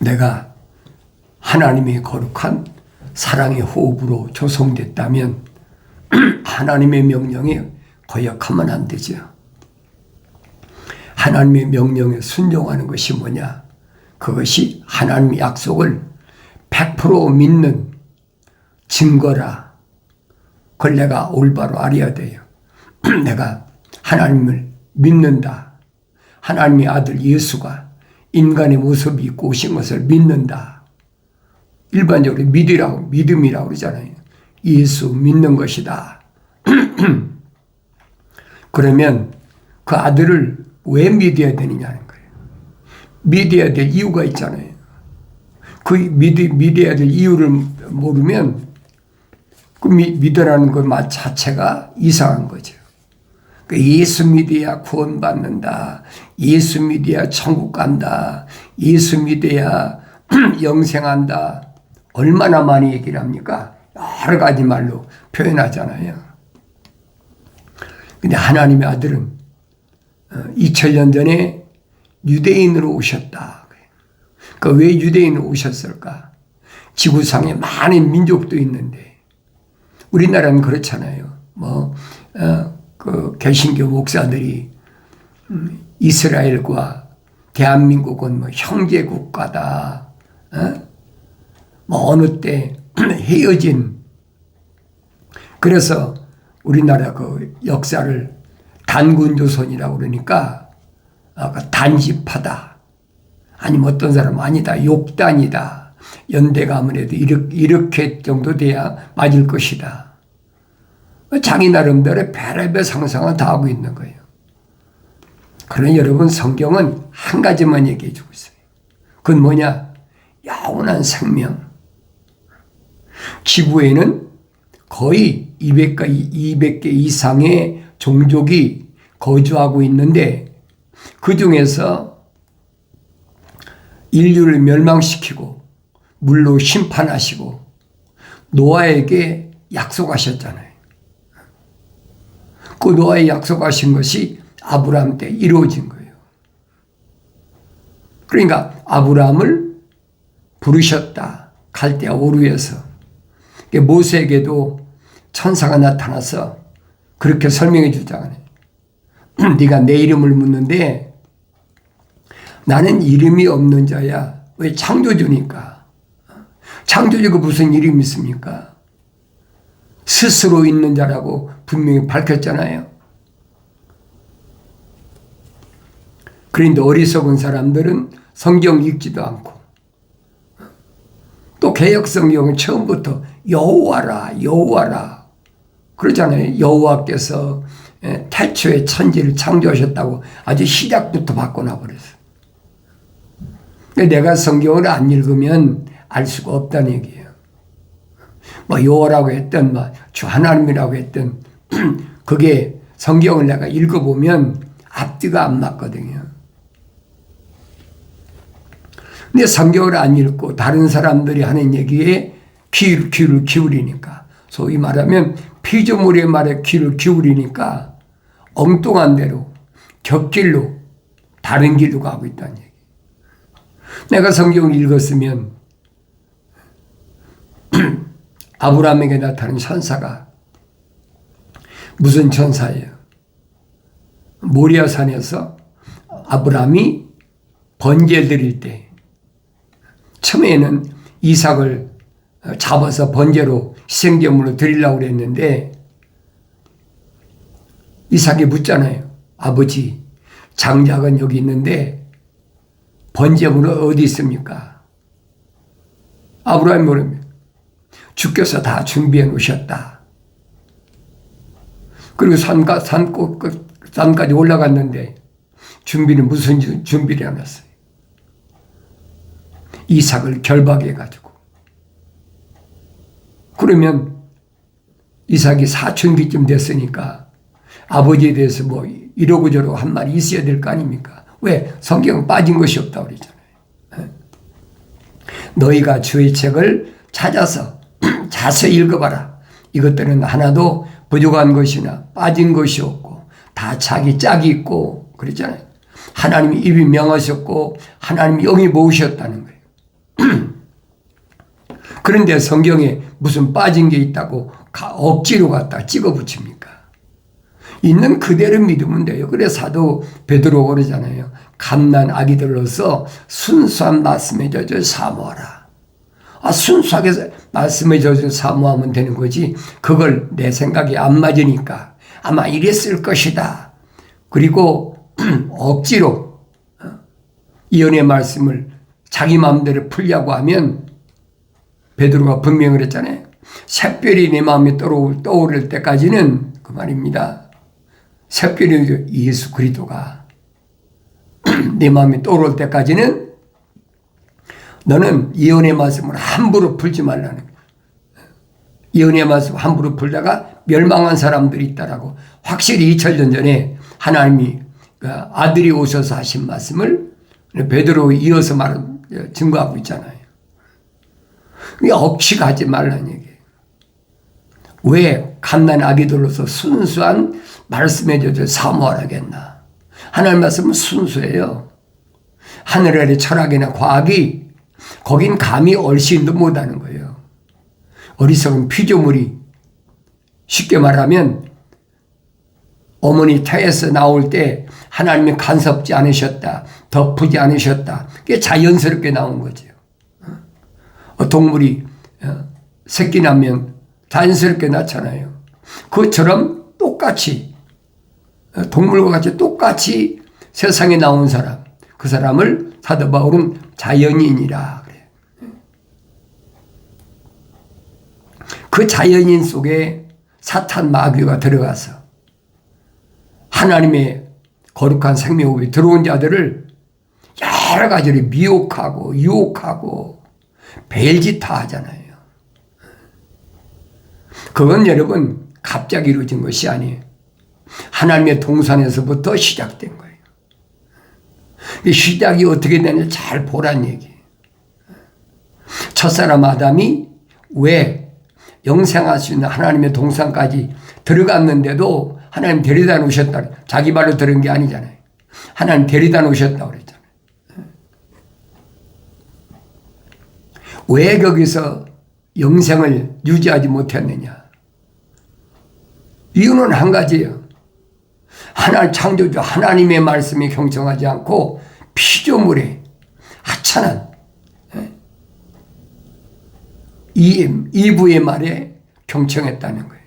내가 하나님의 거룩한 사랑의 호흡으로 조성됐다면 하나님의 명령에 거역하면 안 되죠. 하나님의 명령에 순종하는 것이 뭐냐? 그것이 하나님의 약속을 100% 믿는 증거라. 그걸 내가 올바로 알아야 돼요. 내가 하나님을 믿는다. 하나님의 아들 예수가 인간의 모습이 있고 오신 것을 믿는다. 일반적으로 믿음이라고 그러잖아요. 예수 믿는 것이다. 그러면 그 아들을 왜 믿어야 되느냐는 거예요. 믿어야 될 이유가 있잖아요. 그 믿어야 될 이유를 모르면 그 믿으라는 것 자체가 이상한 거죠. 예수 믿어야 구원받는다. 예수 믿어야 천국 간다. 예수 믿어야 영생한다. 얼마나 많이 얘기를 합니까? 여러 가지 말로 표현하잖아요. 근데 하나님의 아들은 2000년 전에 유대인으로 오셨다. 왜 유대인으로 오셨을까? 지구상에 많은 민족도 있는데 우리나라는 그렇잖아요. 그 개신교 목사들이 이스라엘과 대한민국은 형제 국가다. 어느 때 헤어진. 그래서 우리나라 그 역사를 단군조선이라고 그러니까 단집하다. 아니면 어떤 사람은 아니다. 욕단이다. 연대가 아무래도 이렇게 정도 돼야 맞을 것이다. 자기 나름대로 별의별 상상을 다 하고 있는 거예요. 그러나 여러분 성경은 한 가지만 얘기해 주고 있어요. 그건 뭐냐? 영원한 생명. 지구에는 거의 200개 이상의 종족이 거주하고 있는데 그 중에서 인류를 멸망시키고 물로 심판하시고 노아에게 약속하셨잖아요. 그 노아에 약속하신 것이 아브라함 때 이루어진 거예요. 그러니까 아브라함을 부르셨다. 갈대아 오르에서. 모세에게도 천사가 나타나서 그렇게 설명해 주잖아요. 네가 내 이름을 묻는데 나는 이름이 없는 자야. 왜? 창조주니까. 창조주가 무슨 이름이 있습니까? 스스로 있는 자라고 분명히 밝혔잖아요. 그런데 어리석은 사람들은 성경 읽지도 않고 또 개역 성경은 처음부터 여호와라 여호와라 그러잖아요. 여호와께서 태초에 천지를 창조하셨다고 아주 시작부터 바꿔놔 버렸어요. 내가 성경을 안 읽으면 알 수가 없다는 얘기예요. 여호와라고 했든 주 하나님이라고 했든 그게 성경을 내가 읽어보면 앞뒤가 안 맞거든요. 근데 성경을 안 읽고 다른 사람들이 하는 얘기에 귀를 기울이니까, 소위 말하면 피조물의 말에 귀를 기울이니까 엉뚱한 대로 곁길로 다른 길로 가고 있다는 얘기. 내가 성경을 읽었으면 아브라함에게 나타난 천사가 무슨 천사예요? 모리아산에서 아브라함이 번제 드릴 때 처음에는 이삭을 잡아서 번제로 희생제물로 드리려고 그랬는데 이삭이 묻잖아요. 아버지, 장작은 여기 있는데 번제물은 어디 있습니까? 아브라함이 뭐랍니까? 주께서 다 준비해 놓으셨다. 그리고 산까지 올라갔는데 준비는 무슨 준비를 해놨어요? 이삭을 결박해가지고. 그러면 이삭이 사춘기쯤 됐으니까 아버지에 대해서 이러고 저러고 한 말이 있어야 될 거 아닙니까? 왜? 성경은 빠진 것이 없다고 그러잖아요. 너희가 주의 책을 찾아서 자세히 읽어봐라. 이것들은 하나도 부족한 것이나 빠진 것이 없고 다 자기 짝이 있고 그랬잖아요. 하나님이 입이 명하셨고 하나님이 영이 모으셨다는 거예요. 그런데 성경에 무슨 빠진 게 있다고 억지로 갖다 찍어 붙입니까? 있는 그대로 믿으면 돼요. 그래서 사도 베드로가 그러잖아요. 갓난 아기들로서 순수한 말씀에 젖어 사모하라. 순수하게 말씀에 젖어 사모하면 되는 거지. 그걸 내 생각에 안 맞으니까 아마 이랬을 것이다. 그리고 억지로 예언의 말씀을 자기 마음대로 풀려고 하면 베드로가 분명히 그랬잖아요. 샛별이 내 마음에 떠오를 때까지는 그 말입니다. 샛별이 예수 그리스도가 내 마음에 떠오를 때까지는 너는 예언의 말씀을 함부로 풀지 말라는 거예요. 예언의 말씀 함부로 풀다가 멸망한 사람들이 있다라고 확실히 2000년 전에 하나님이 아들이 오셔서 하신 말씀을 베드로 이어서 증거하고 있잖아요. 억지가 하지 말라는 얘기예요. 왜 갓난 아기들로서 순수한 말씀에 젖어 사모하라겠나. 하나님 말씀은 순수해요. 하늘 아래 철학이나 과학이 거긴 감히 얼씬도 못하는 거예요. 어리석은 피조물이 쉽게 말하면 어머니 태에서 나올 때 하나님이 간섭지 않으셨다. 덮지 않으셨다. 그게 자연스럽게 나온 거죠. 동물이 새끼 낳으면 자연스럽게 낳잖아요. 그것처럼 똑같이 동물과 같이 똑같이 세상에 나온 사람, 그 사람을 사도 바울은 자연인이라 그래요. 그 자연인 속에 사탄 마귀가 들어가서 하나님의 거룩한 생명호흡이 들어온 자들을 여러 가지로 미혹하고 유혹하고 별짓 다 하잖아요. 그건 여러분 갑자기 이루어진 것이 아니에요. 하나님의 동산에서부터 시작된 거예요. 이 시작이 어떻게 되는지 잘 보란 얘기예요. 첫사람 아담이 왜 영생할 수 있는 하나님의 동산까지 들어갔는데도 하나님 데려다 놓으셨다. 자기 발로 들은 게 아니잖아요. 하나님 데려다 놓으셨다고 그랬잖아요. 왜 거기서 영생을 유지하지 못했느냐? 이유는 한 가지예요. 하나님 창조주 하나님의 말씀이 경청하지 않고 피조물의 하찮은 이브의 말에 경청했다는 거예요.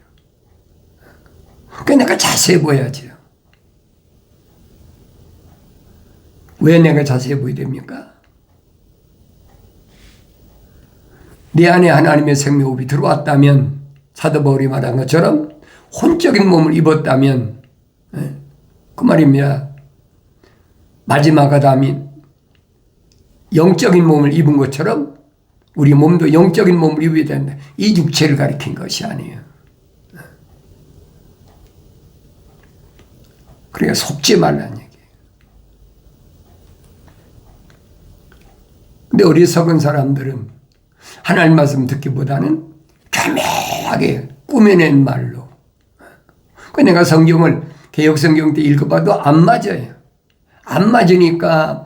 그러니까 내가 자세히 보여야죠. 왜 내가 자세히 보여야 됩니까? 내 안에 하나님의 생명호흡이 들어왔다면 사도 바울이 말한 것처럼 혼적인 몸을 입었다면 그 말입니다. 마지막 아담이 영적인 몸을 입은 것처럼 우리 몸도 영적인 몸을 입어야 된다. 이 육체를 가리킨 것이 아니에요. 그러니까 속지 말라는 얘기예요. 근데 어리석은 사람들은 하나님 말씀 듣기보다는 교묘하게 꾸며낸 말로. 내가 성경을 개혁성경 때 읽어봐도 안 맞아요. 안 맞으니까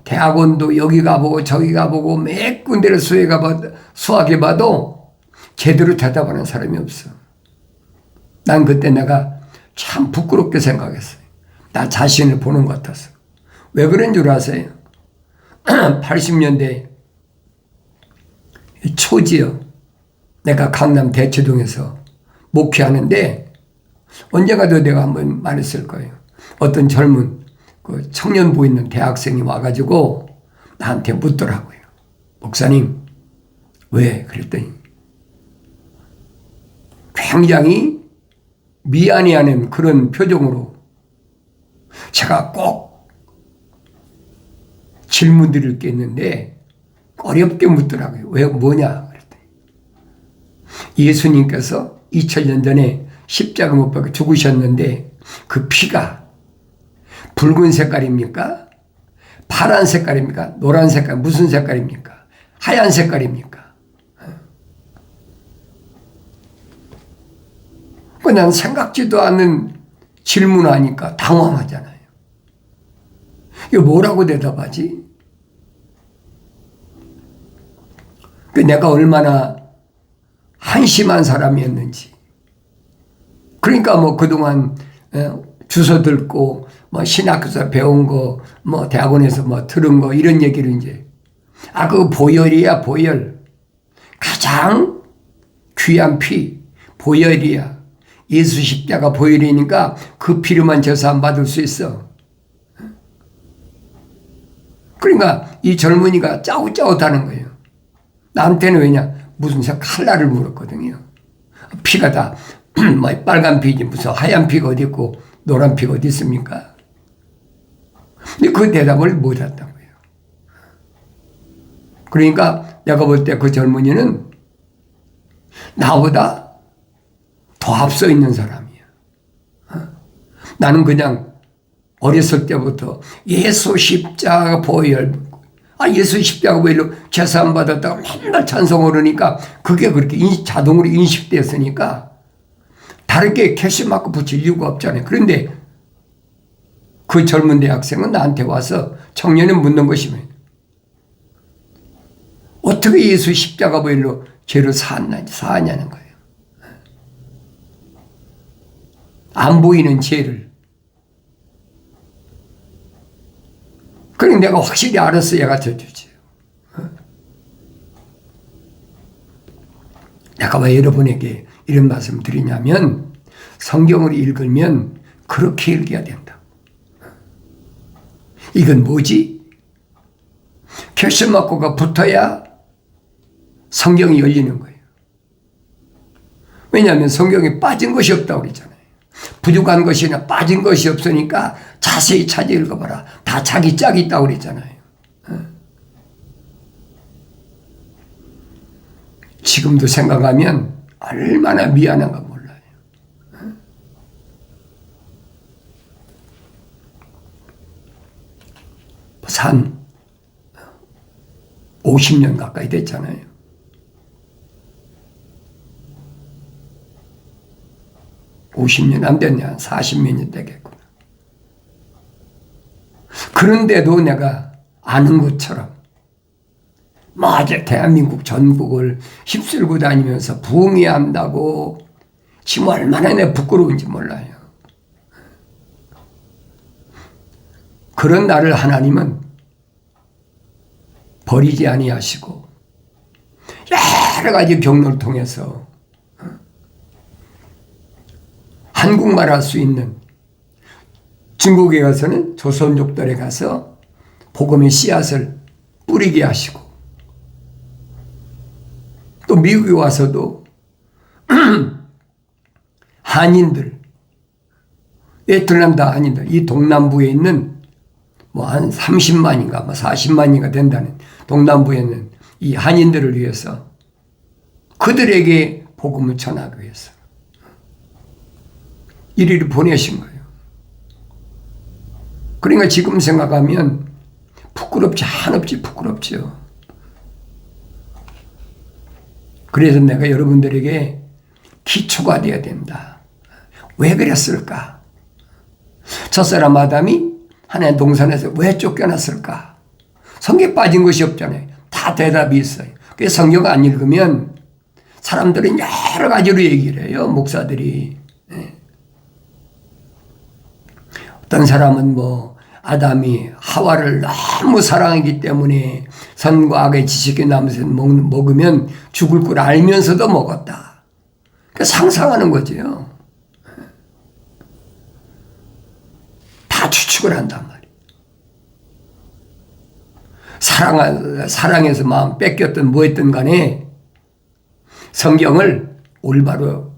대학원도 여기 가보고 저기 가보고 몇 군데를 수학해봐도 제대로 대답하는 사람이 없어. 난 그때 내가 참 부끄럽게 생각했어요. 나 자신을 보는 것 같아서. 왜 그런 줄 아세요? 80년대 초지요. 내가 강남 대치동에서 목회하는데 언젠가도 내가 한번 말했을 거예요. 어떤 젊은 그 청년 보이는 대학생이 와가지고 나한테 묻더라고요. 목사님, 왜? 그랬더니 굉장히 미안해하는 그런 표정으로 제가 꼭 질문 드릴 게 있는데 어렵게 묻더라고요. 왜? 뭐냐? 그랬더니 예수님께서 2000년 전에 십자가 못 박혀 죽으셨는데 그 피가 붉은 색깔입니까? 파란 색깔입니까? 노란 색깔, 무슨 색깔입니까? 하얀 색깔입니까? 난 생각지도 않는 질문하니까 당황하잖아요. 이거 뭐라고 대답하지? 그 내가 얼마나 한심한 사람이었는지. 그러니까 뭐 그동안 주워 듣고 뭐 신학교에서 배운 거, 뭐 대학원에서 뭐 들은 거 이런 얘기를 이제 그 보혈이야 보혈. 가장 귀한 피 보혈이야. 예수 십자가 보혈이니까 그 피로만 제사 받을 수 있어. 그러니까 이 젊은이가 짜웃짜웃하는 거예요. 나한테는 왜냐? 무슨 칼날을 물었거든요. 피가 다 뭐 빨간 피지 무슨 하얀 피가 어디 있고 노란 피가 어디 있습니까? 근데 그 대답을 못 했던 거예요. 그러니까 내가 볼 때 그 젊은이는 나보다 더 앞서 있는 사람이야. 나는 그냥 어렸을 때부터 예수 십자가 보혈, 예수 십자가 보혈로 제사 안 받았다가 맨날 찬송 오르니까 그게 그렇게 자동으로 인식됐으니까 다르게 캐시 마크 붙일 이유가 없잖아요. 그런데 그 젊은 대학생은 나한테 와서 청년이 묻는 것이면 어떻게 예수 십자가 보혈로 죄를 사하냐는 거예요. 안 보이는 죄를. 그러니까 내가 확실히 알았어. 얘가 저주지. 내가 왜 여러분에게 이런 말씀 드리냐면 성경을 읽으면 그렇게 읽어야 된다. 이건 뭐지? 결심마크가 붙어야 성경이 열리는 거예요. 왜냐하면 성경에 빠진 것이 없다고 그랬잖아요. 부족한 것이나 빠진 것이 없으니까 자세히 찾아 읽어봐라. 다 자기 짝이 있다고 그랬잖아요. 지금도 생각하면 얼마나 미안한가 몰라요. 한 50년 가까이 됐잖아요. (50년) 안 됐네. 한 40몇 년 되겠구나. 그런데도 내가 아는 것처럼 이제 대한민국 전국을 휩쓸고 다니면서 부흥해한다고 지금 얼마나 내 부끄러운지 몰라요. 그런 나를 하나님은 버리지 아니하시고 여러 가지 경로를 통해서 한국말 할 수 있는 중국에 가서는 조선족들에 가서 복음의 씨앗을 뿌리게 하시고 또 미국에 와서도 한인들, 베트남다 한인들, 이 동남부에 있는 한 30만인가 40만인가 된다는 동남부에 있는 이 한인들을 위해서 그들에게 복음을 전하기 위해서 이리를 보내신 거예요. 그러니까 지금 생각하면 부끄럽지 한없이 부끄럽죠. 그래서 내가 여러분들에게 기초가 되어야 된다. 왜 그랬을까? 첫사람 아담이 하나님의 동산에서 왜 쫓겨났을까? 성경에 빠진 것이 없잖아요. 다 대답이 있어요. 그래서 성경 안 읽으면 사람들은 여러 가지로 얘기를 해요. 목사들이. 어떤 사람은 아담이 하와를 너무 사랑하기 때문에 선과 악의 지식의 나무에서 먹으면 죽을 걸 알면서도 먹었다. 그러니까 상상하는 거죠. 다 추측을 한단 말이에요. 사랑해서 마음 뺏겼든 뭐했든 간에 성경을 올바로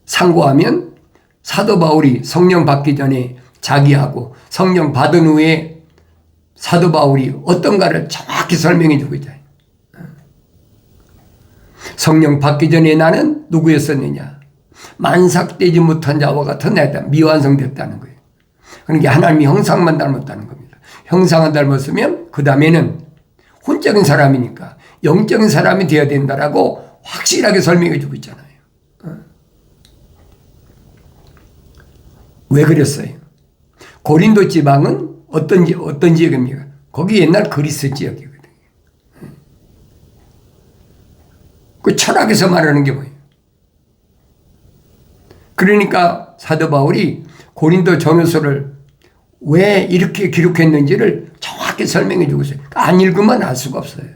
상고하면 사도 바울이 성령 받기 전에 자기하고 성령 받은 후에 사도 바울이 어떤가를 정확히 설명해 주고 있잖아요. 성령 받기 전에 나는 누구였었느냐? 만삭되지 못한 자와 같은 애다. 미완성됐다는 거예요. 그러니까 하나님이 형상만 닮았다는 겁니다. 형상을 닮았으면 그 다음에는 혼적인 사람이니까 영적인 사람이 되어야 된다라고 확실하게 설명해 주고 있잖아요. 왜 그랬어요? 고린도 지방은 어떤 지역입니까? 거기 옛날 그리스 지역이거든요. 그 철학에서 말하는 게 뭐예요? 그러니까 사도 바울이 고린도 전후서를 왜 이렇게 기록했는지를 정확히 설명해 주고 있어요. 안 읽으면 알 수가 없어요.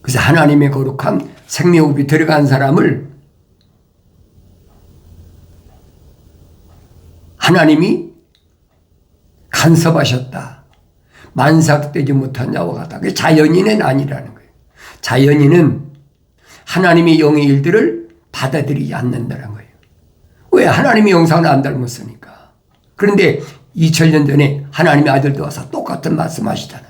그래서 하나님의 거룩한 생명호흡이 들어간 사람을 하나님이 간섭하셨다. 만삭되지 못한 자와 같다. 그게 자연인은 아니라는 거예요. 자연인은 하나님의 영의 일들을 받아들이지 않는다는 거예요. 왜? 하나님의 영상을 안 닮았으니까. 그런데 2000년 전에 하나님의 아들도 와서 똑같은 말씀하시잖아요.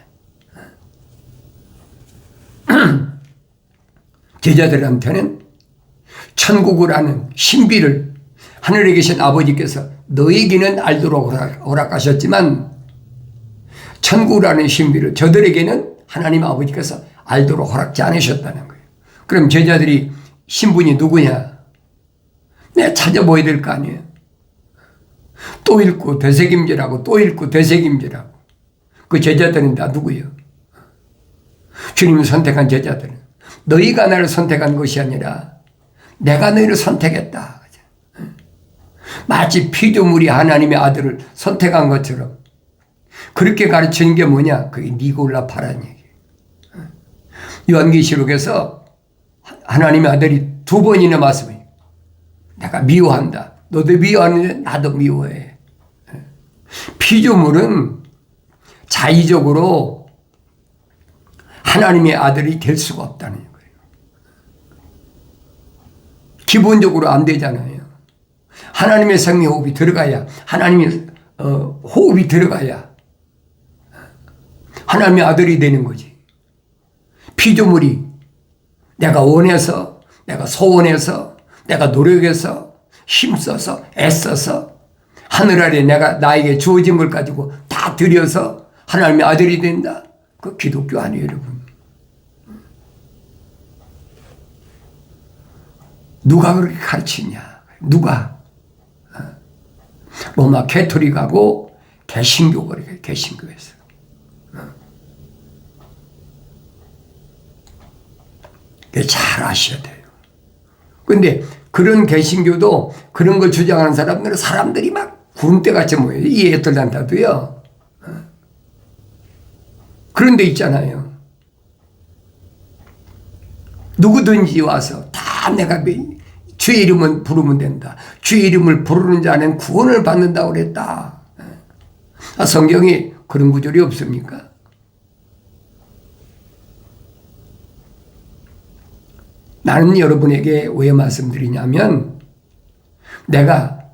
제자들한테는 천국을 아는 신비를 하늘에 계신 아버지께서 너에게는 알도록 허락하셨지만 천국을 아는 신비를 저들에게는 하나님 아버지께서 알도록 허락지 않으셨다는 거예요. 그럼 제자들이 신분이 누구냐? 내가 찾아봐야 될 거 아니에요. 또 읽고 되새김질하고 또 읽고 되새김질하고. 그 제자들은 다 누구예요? 주님을 선택한 제자들은 너희가 나를 선택한 것이 아니라 내가 너희를 선택했다. 마치 피조물이 하나님의 아들을 선택한 것처럼 그렇게 가르치는 게 뭐냐? 그게 니골라파라는 얘기예요. 요한계시록에서 하나님의 아들이 2번이나 말씀해요. 내가 미워한다. 너도 미워하는데 나도 미워해. 피조물은 자의적으로 하나님의 아들이 될 수가 없다는 거예요. 기본적으로 안 되잖아요. 하나님의 생명호흡이 들어가야, 하나님의 호흡이 들어가야 하나님의 아들이 되는 거지. 피조물이 내가 원해서, 내가 소원해서, 내가 노력해서, 힘써서, 애써서 하늘 아래 나에게 주어진 걸 가지고 다 들여서 하나님의 아들이 된다. 그 기독교 아니에요, 여러분. 누가 그렇게 가르치냐? 누가? 로마 캐토릭하고 개신교가 그렇게 개신교에서. 잘 아셔야 돼요. 근데 그런 개신교도 그런 걸 주장하는 사람들이 막 구름대같이 모여요. 이 애들한테도요. 그런 데 있잖아요. 누구든지 와서 다 내가 주의 이름은 부르면 된다. 주의 이름을 부르는 자는 구원을 받는다고 그랬다. 성경에 그런 구절이 없습니까? 나는 여러분에게 왜 말씀드리냐면 내가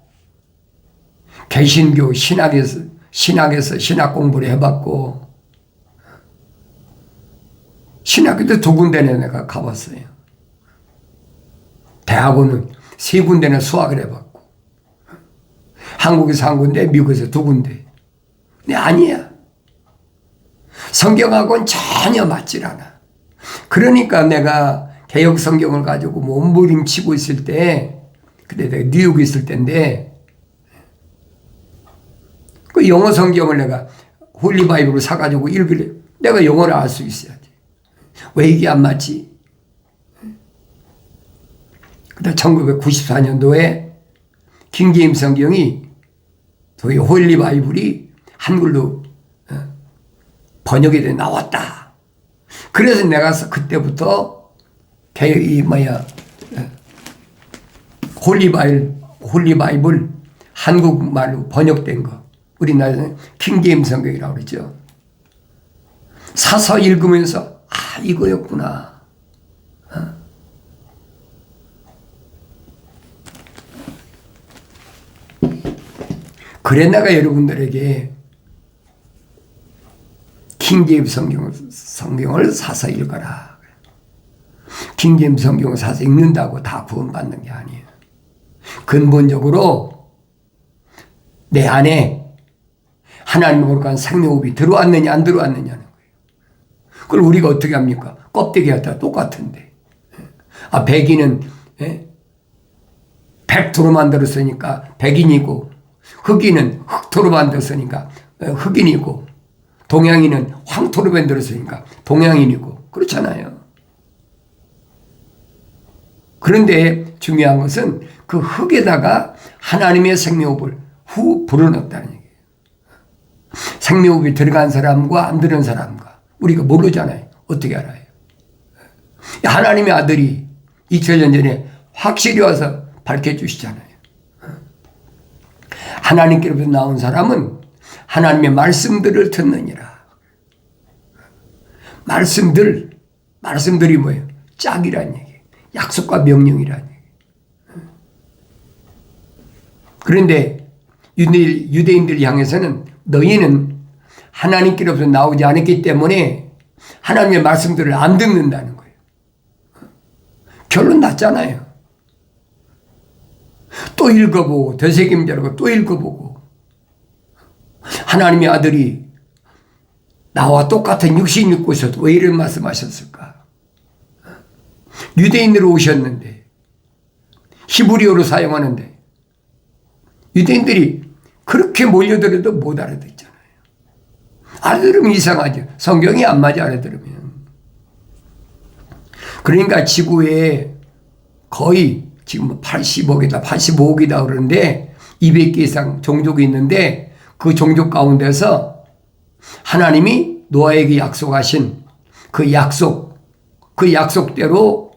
개신교 신학에서 신학 공부를 해봤고 신학교도 2군데나 내가 가봤어요. 대학원은 3군데나 수학을 해봤고 한국에서 1군데, 미국에서 2군데. 근데 아니야. 성경하고는 전혀 맞질 않아. 그러니까 내가 개혁 성경을 가지고 몸부림치고 있을 때, 그때 내가 뉴욕에 있을 때인데, 그 영어 성경을 내가 홀리 바이블을 사가지고 읽으래. 내가 영어를 알 수 있어야지. 왜 이게 안 맞지? 그다음 1994년도에 킹제임스 성경이 저희 홀리 바이블이 한글로 번역이 돼 나왔다. 그래서 내가 그때부터 홀리 바이블 한국말로 번역된 거 우리나라에는 킹제임스 성경이라고 그러죠. 사서 읽으면서 이거였구나. 그래 내가 여러분들에게 킹제임스 성경을 사서 읽어라. 킹제임스 성경을 사서 읽는다고 다 구원받는 게 아니에요. 근본적으로 내 안에 하나님의 거룩한 생명호흡이 들어왔느냐 안 들어왔느냐는 거예요. 그걸 우리가 어떻게 합니까? 껍데기가 다 똑같은데. 백인은 백토로 만들었으니까 백인이고 흑인은 흑토로 만들었으니까 흑인이고 동양인은 황토로 만들었으니까 동양인이고 그렇잖아요. 그런데 중요한 것은 그 흙에다가 하나님의 생명흡을 후 불어넣었다는 얘기예요. 생명흡이 들어간 사람과 안 들어간 사람과 우리가 모르잖아요. 어떻게 알아요? 하나님의 아들이 2000년 전에 확실히 와서 밝혀주시잖아요. 하나님께로부터 나온 사람은 하나님의 말씀들을 듣느니라. 말씀들이 뭐예요? 짝이란 얘기예요. 약속과 명령이란 얘기예요. 그런데 유대인들 향해서는 너희는 하나님께로부터 나오지 않았기 때문에 하나님의 말씀들을 안 듣는다는 거예요. 결론 났잖아요. 또 읽어보고 되새김질하고 또 읽어보고 하나님의 아들이 나와 똑같은 육신 입고 있어도 왜 이런 말씀하셨을까? 유대인으로 오셨는데 히브리어로 사용하는데 유대인들이 그렇게 몰려들어도 못 알아듣잖아요. 알아들으면 이상하죠. 성경이 안 맞아 알아들으면. 그러니까 지구에 거의 지금 80억이다 85억이다 그러는데 200개 이상 종족이 있는데 그 종족 가운데서 하나님이 노아에게 약속하신 그 약속대로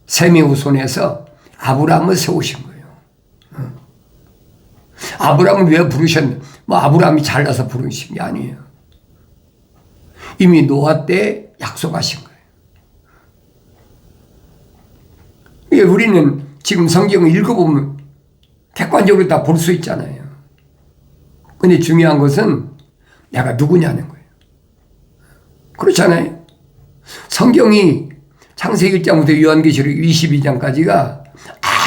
셈의 후손에서 아브라함을 세우신 거예요. 아브라함을 왜 부르셨나? 뭐 아브라함이 잘나서 부르신 게 아니에요. 이미 노아 때 약속하신 거예요. 우리는 지금 성경을 읽어보면 객관적으로 다 볼 수 있잖아요. 근데 중요한 것은 내가 누구냐는 거예요. 그렇잖아요. 성경이 창세기 1장부터 요한계시록 22장까지가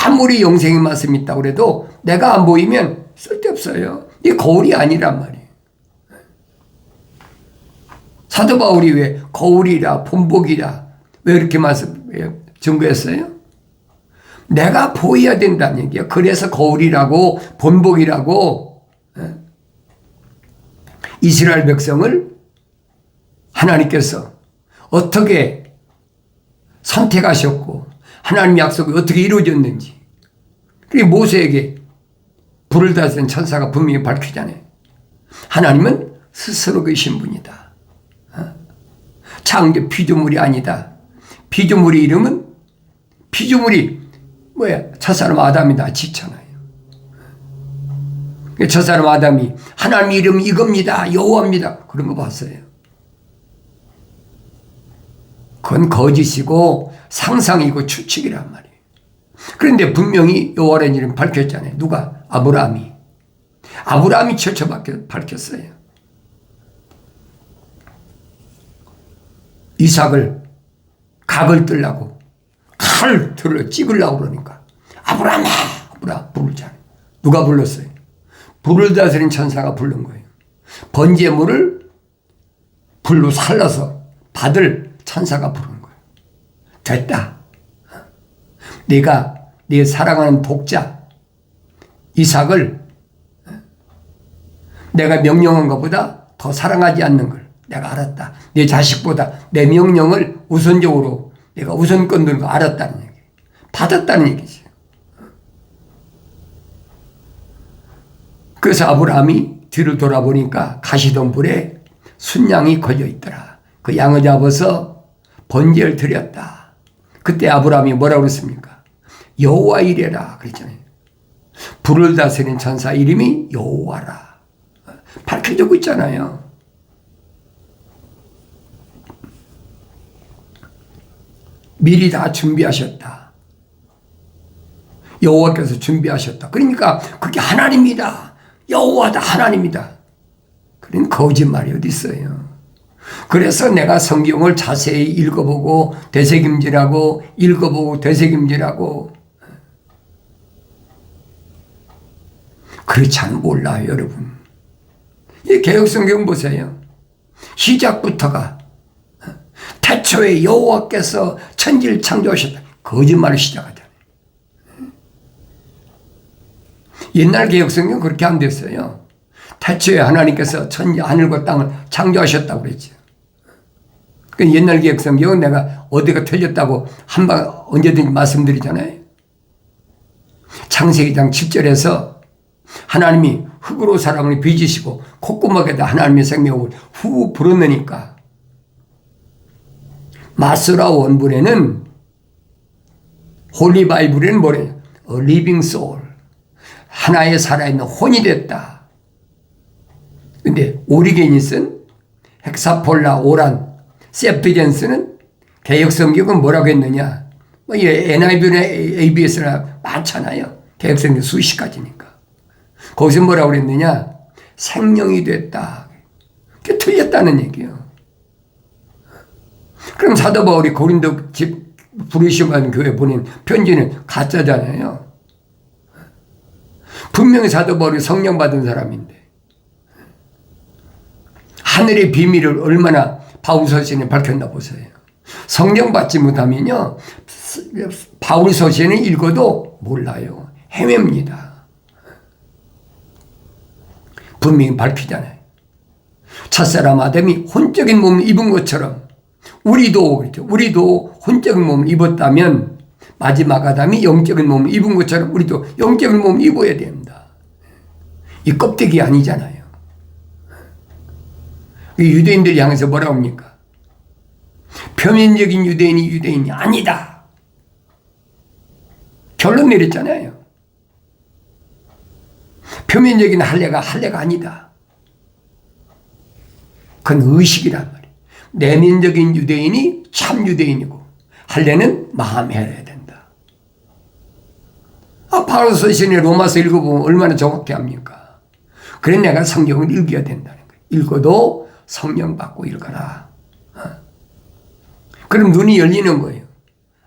아무리 영생의 말씀이 있다고 해도 내가 안 보이면 쓸데없어요. 이게 거울이 아니란 말이에요. 사도 바울이 왜 거울이라 본보기라 왜 이렇게 증거했어요? 내가 보여야 된다는 얘기예요. 그래서 거울이라고 본보기라고 이스라엘 백성을 하나님께서 어떻게 선택하셨고 하나님 약속이 어떻게 이루어졌는지 그리고 모세에게 불을 다스리는 천사가 분명히 밝히잖아요. 하나님은 스스로 계신 분이다. 창조 피조물이 아니다. 피조물의 이름은 피조물이 첫사람 아담이다 지잖아요. 첫사람 아담이 하나님 이름 이겁니다. 여호와입니다. 그런 거 봤어요. 그건 거짓이고 상상이고 추측이란 말이에요. 그런데 분명히 여호와라는 이름 밝혔잖아요. 누가? 아브라함이 최초 밝혔어요. 이삭을 각을 뜨려고 칼을 찍으려고 그러니까 아브라함아 부르잖아요. 누가 불렀어요? 불을 다스린 천사가 부른 거예요. 번제물을 불로 살라서 받을 천사가 부른 거예요. 됐다. 내가 네 사랑하는 독자 이삭을 내가 명령한 것보다 더 사랑하지 않는 걸 내가 알았다. 내 자식보다 내 명령을 우선적으로 내가 우선권 두는 거 알았다는 얘기. 받았다는 얘기지. 그래서 아브라함이 뒤를 돌아보니까 가시덤불에 순양이 걸려 있더라. 그 양을 잡아서 번제를 드렸다. 그때 아브라함이 뭐라고 그랬습니까? 여호와 이래라 그랬잖아요. 불을 다스리는 천사 이름이 여호와라. 밝혀지고 있잖아요. 미리 다 준비하셨다. 여호와께서 준비하셨다. 그러니까 그게 하나님이다. 여호와다 하나님이다. 그런 거짓말이 어디 있어요. 그래서 내가 성경을 자세히 읽어보고 되새김질하고 읽어보고 되새김질하고 그렇지 않으면 몰라요 여러분. 이 개역성경 보세요. 시작부터가 태초에 여호와께서 천지를 창조하셨다. 거짓말을 시작하잖아요. 옛날 개역성경 그렇게 안 됐어요. 태초에 하나님께서 하늘과 땅을 창조하셨다고 그랬죠. 그 옛날 기획 성경은 내가 어디가 틀렸다고 한방 언제든지 말씀드리잖아요. 창세기 장 7절에서 하나님이 흙으로 사람을 빚으시고 콧구멍에다 하나님의 생명을 후 불어넣으니까 마스라 원문에는 홀리 바이블에는 뭐래요? 리빙 소울, 하나의 살아있는 혼이 됐다. 근데 오리게니스는 헥사폴라, 오란, 세피덴스는 개혁성경은 뭐라고 했느냐? 뭐 NIV나 ABS나 많잖아요. 개혁성경 수십 가지니까. 거기서 뭐라고 그랬느냐? 생명이 됐다. 그게 틀렸다는 얘기예요. 그럼 사도 바울이 고린도 부르심받은 교회 보낸 편지는 가짜잖아요. 분명히 사도 바울이 성령 받은 사람인데 하늘의 비밀을 얼마나 바울 서신에 밝혔나 보세요. 성령 받지 못하면요 바울 서신을 읽어도 몰라요. 헤맵니다. 분명히 밝히잖아요. 첫사람 아담이 혼적인 몸을 입은 것처럼 우리도 그렇죠. 우리도 혼적인 몸을 입었다면 마지막 아담이 영적인 몸을 입은 것처럼 우리도 영적인 몸을 입어야 됩니다. 이 껍데기 아니잖아요. 유대인들이 향해서 뭐라고 합니까? 표면적인 유대인이 유대인이 아니다. 결론 내렸잖아요. 표면적인 할례가 할례가 아니다. 그건 의식이란 말이에요. 내면적인 유대인이 참 유대인이고 할례는 마음에 해야 된다. 바울 서신의 로마서 읽어보면 얼마나 정확히 합니까? 그래 내가 성경을 읽어야 된다는 거예요. 읽어도 성령 받고 읽어라. 그럼 눈이 열리는 거예요.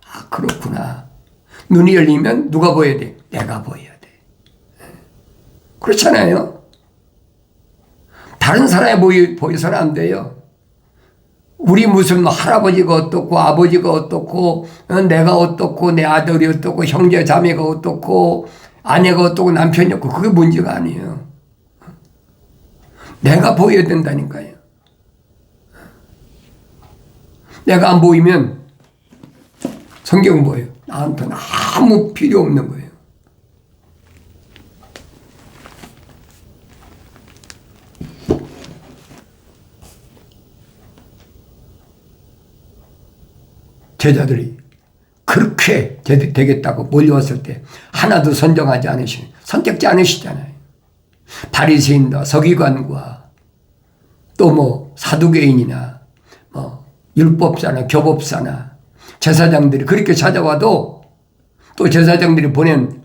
아 그렇구나. 눈이 열리면 누가 보여야 돼? 내가 보여야 돼. 그렇잖아요. 다른 사람이 보여서는 안 돼요. 우리 무슨 할아버지가 어떻고 아버지가 어떻고 내가 어떻고 내 아들이 어떻고 형제 자매가 어떻고 아내가 어떻고 남편이 어떻고 그게 문제가 아니에요. 내가 보여야 된다니까요. 내가 안 보이면 성경은 뭐예요? 나한테는 아무 필요 없는 거예요. 제자들이 그렇게 되겠다고 몰려왔을 때 하나도 선택지 않으시잖아요. 바리새인과 서기관과 또 뭐 사두개인이나 뭐 율법사나 교법사나 제사장들이 그렇게 찾아와도 또 제사장들이 보낸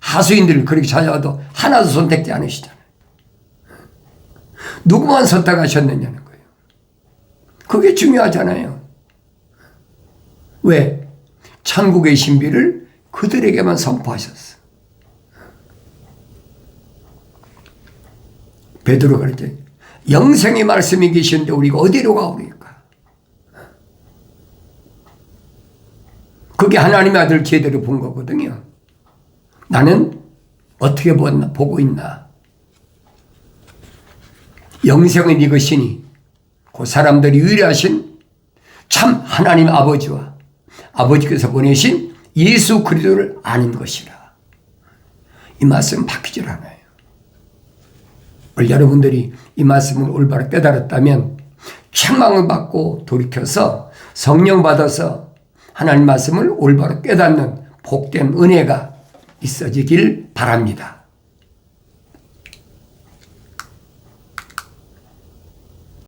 하수인들이 그렇게 찾아와도 하나도 선택지 않으시잖아요. 누구만 선택하셨느냐는 거예요. 그게 중요하잖아요. 왜? 천국의 신비를 그들에게만 선포하셨어. 베드로가 그랬죠. 영생의 말씀이 계시는데 우리가 어디로 가오리까? 그게 하나님의 아들 제대로 본 거거든요. 나는 어떻게 보고 있나? 영생은 이것이니 그 사람들이 유일하신 참 하나님 아버지와 아버지께서 보내신 예수 그리스도를 아는 것이라. 이 말씀 바뀌질 않아요. 여러분들이 이 말씀을 올바로 깨달았다면 책망을 받고 돌이켜서 성령 받아서 하나님 말씀을 올바로 깨닫는 복된 은혜가 있어지길 바랍니다.